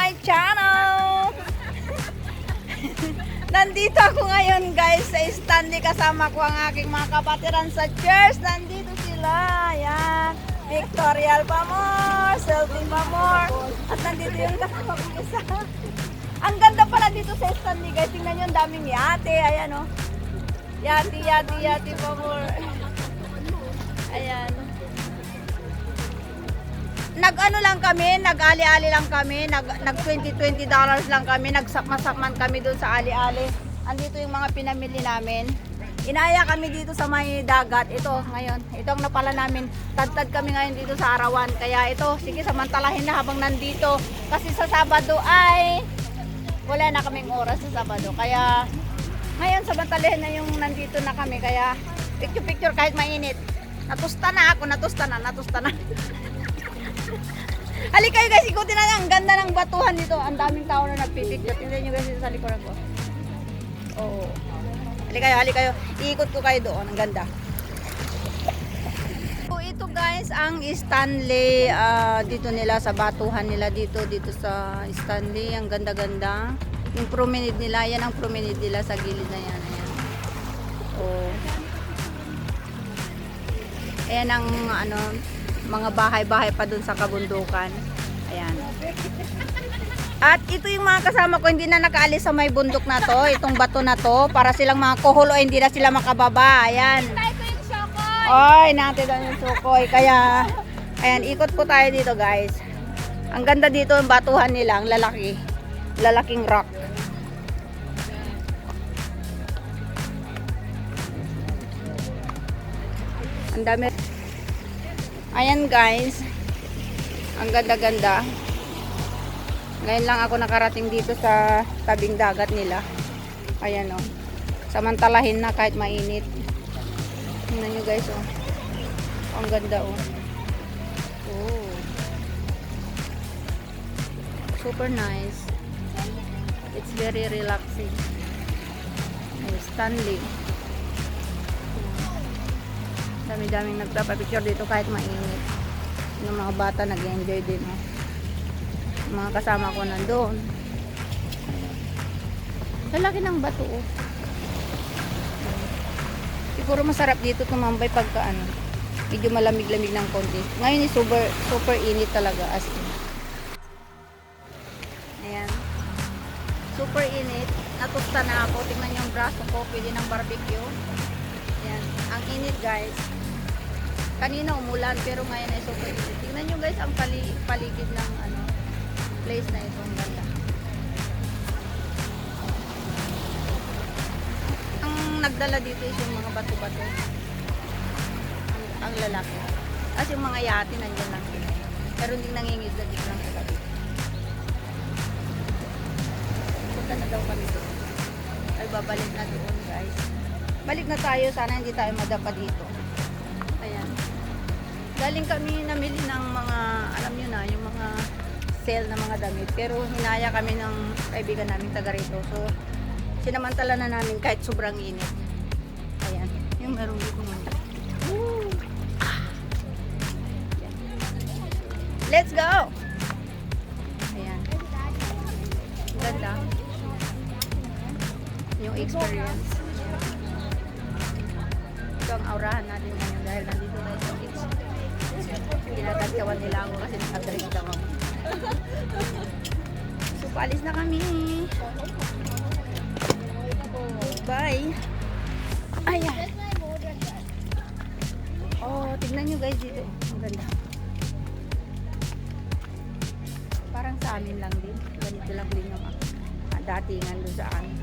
my channel! Nandito ako ngayon guys sa Stanley, kasama ko ang aking mga kapatiran sa church. Nandito sila, ayan. Victorial Pamor, Selfie Pamor, at nandito yung kasama ko isa. Ang ganda pala dito sa Stanley guys, tingnan nyo, ang daming yate, ayan o. Yati Pamor. Ayan. Nag-ano lang kami, nag-ali-ali lang kami, nag-$20 lang kami, nagsakman-sakman kami doon sa ali-ali. Andito yung mga pinamili namin. Inaya kami dito sa may dagat. Ito ngayon, ito ang napala namin. Tad-tad kami ngayon dito sa Arawan. Kaya ito, sige, samantalahin na habang nandito. Kasi sa Sabado ay wala na kaming oras sa Sabado. Kaya ngayon samantalahin na yung nandito na kami. Kaya picture-picture kahit mainit. Natusta na ako, natusta na. Halika kayo guys, ikutin na, ang ganda ng batuhan dito. Ang daming tao na nagpipicture. Tingnan nyo guys dito sa likuran ko. Oo. Halika kayo. Iikot ko kayo doon. Ang ganda. So, ito guys, ang Stanley. Dito nila sa batuhan nila dito sa Stanley. Ang ganda-ganda. Yung promenade nila. Yan ang promenade nila sa gilid na yan. Ayan. Oo. Ayan ang ano, mga bahay-bahay pa dun sa kabundukan. Ayan. At ito yung mga kasama ko, hindi na nakaalis sa may bundok na to, itong bato na to, para silang mga kuhulo, hindi na sila makababa. Ayan. Oy, natin doon yung sukoy. Kaya, ayan, ikot po tayo dito guys. Ang ganda dito, yung batuhan nila, ang lalaki. Lalaking rock. Ang dami. Ayan guys, ang ganda-ganda. Ngayon lang ako nakarating dito sa tabing dagat nila. Ayan o, samantalahin na kahit mainit. Tingnan nyo guys o, ang ganda o. Oh, super nice. It's very relaxing. Stanley. Dami-daming nagpapapicture dito kahit mainit. Yung mga bata nag-enjoy din. Oh. Mga kasama ko nandoon. Lalaki ng bato. Oh. Siguro masarap dito tumambay pagka ano, medyo malamig-lamig ng konti. Ngayon is super init talaga as in. Ayan. Super init. Natusta na ako. Tingnan yung braso ko. Pwede ng barbecue. Ayan. Ang init guys. Kanina umulan pero ngayon ay super init. Tingnan nyo guys ang paligid ng ano, place na ito. Ang ganda. Ang nagdala dito is yung mga bato-bato. Ang lalaki. Kasi yung mga yate nandiyan lang sila. Pero hindi nangingid na dito lang sila. Punta na daw kami doon. Ay babalik na doon guys. Balik na tayo. Sana hindi tayo madapa dito. Ayan. Galing kami namili ng mga, alam nyo na, yung mga sale na mga damit. Pero hinaya kami ng kaibigan namin taga rito. So, sinamantala na namin kahit sobrang init. Ayan. Yung meron dito mga. Let's go! Ayan. Ganda. Yung experience. Ito ang aurahan natin ngayon dahil nandito tayo sa beach. Tinatagyawan nila ako kasi nakadrink lang ako. So, paalis na kami. Bye! Ayan. Oh, tignan nyo guys dito. Ang ganda. Parang sa amin lang din. Ganito lang din yung datingan doon sa amin.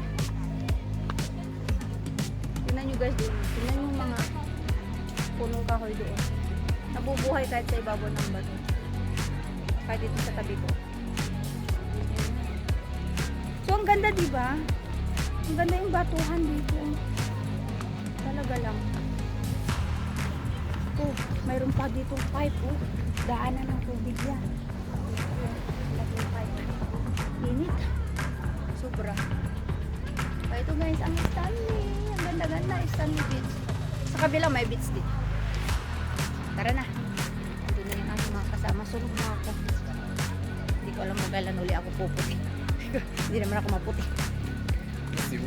Tignan nyo guys doon. Tignan nyo mga punong kahoy doon. Nabubuhay kahit sa ibabaw ng bato. Kahit dito sa tabi ko. So ang ganda diba? Ang ganda yung batuhan dito. Talaga lang. Oh, mayroon pa dito pipe oh. Daanan ng tubig yan. Init. Sobra. Kaya ito guys, ang Stanley. Ang ganda-ganda, Stanley Beach. Sa kabila may beach din. Tara na. Ito na yung aking mga kasama. Sunog na ako. Hindi ko alam alam mo kailan uli ako puputi. Hindi naman ako maputi. Okay.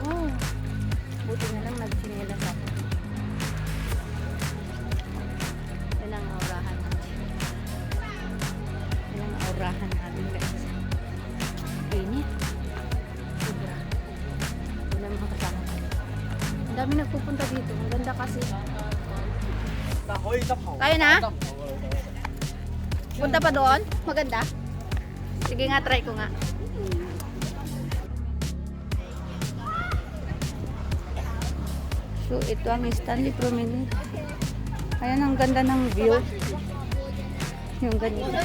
Oh. Buti na lang nagsinelas ako. Yan ang aurahan natin. Yan ang aurahan natin guys. Init. Sobra. Yun ang mga kasama ko. Ang dami nagpupunta dito. Ang ganda kasi. Kaya na? Punta pa doon? Maganda? Sige nga, try ko nga. So, ito ang Stanley Promenade. Ayan, ang ganda ng view. Yung ganito.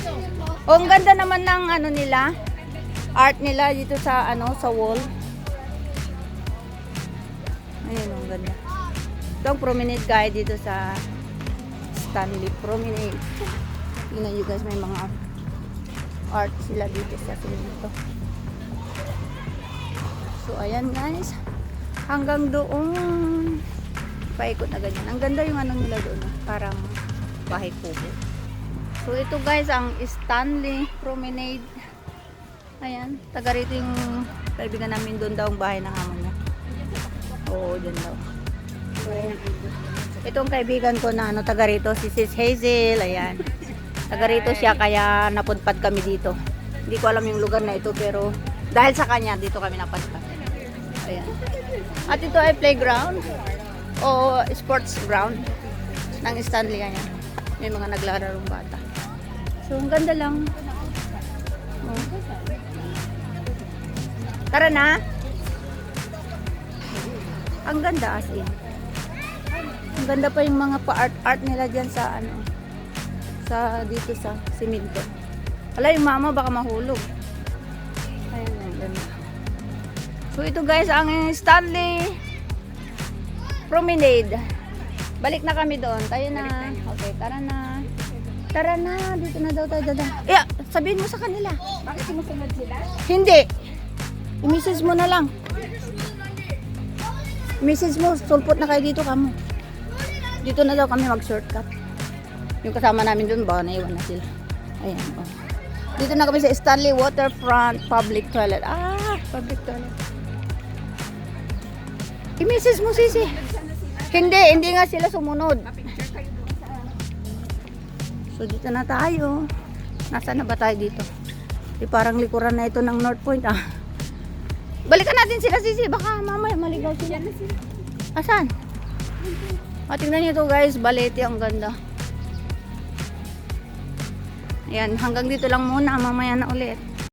Oh, ang ganda naman ng ano nila. Art nila dito sa ano, sa wall. Ayan, ang ganda. Ito ang promenade guide dito sa Stanley Promenade. Tingnan nyo guys, may mga art sila dito sa simento. So, ayan guys. Hanggang doon. Paikot na ganyan. Ang ganda yung ano nila doon. Parang bahay kubo. So, ito guys, ang Stanley Promenade. Ayan. Taga rito yung kaibigan namin doon daw ang bahay ng amo niya. Oo, dyan daw. So, itong kaibigan ko na ano, taga rito, si Sis Hazel. Ayan. Taga rito siya, kaya napunpad kami dito. Hindi ko alam yung lugar na ito, pero dahil sa kanya, dito kami napadpad. Ayan. At ito ay playground o sports ground ng Stanley. Ayan. May mga naglararong bata. So, ang ganda lang. Oh. Tara na. Ang ganda as in. Ang ganda pa yung mga pa-art nila dyan sa ano, sa dito sa simento. Wala yung mama baka mahulog. Ayun, ang ganda. So ito guys ang Stanley Promenade. Balik na kami doon. Tayo na. Okay, tara na. Tara na, dito na daw tayo dada. Yeah, sabihin mo sa kanila. Bakit sumusunod sila? Hindi. I-message mo na lang. Message mo, sulpot na kayo dito kamo. Dito na daw kami mag-shortcut. Yung kasama namin doon, baka naiwan na sila. Ayan, oh. Dito na kami sa Stanley Waterfront Public Toilet. Ah, public toilet. I-message mo, Sisi. Hindi nga sila sumunod. So, dito na tayo. Nasaan na ba tayo dito? Di parang likuran na ito ng North Point, ah. Balikan natin sila, Sisi. Baka mamaya maligaw sila. Asan? O, tingnan nyo ito, guys. Balete, ang ganda. Ayan, hanggang dito lang muna. Mamaya na ulit.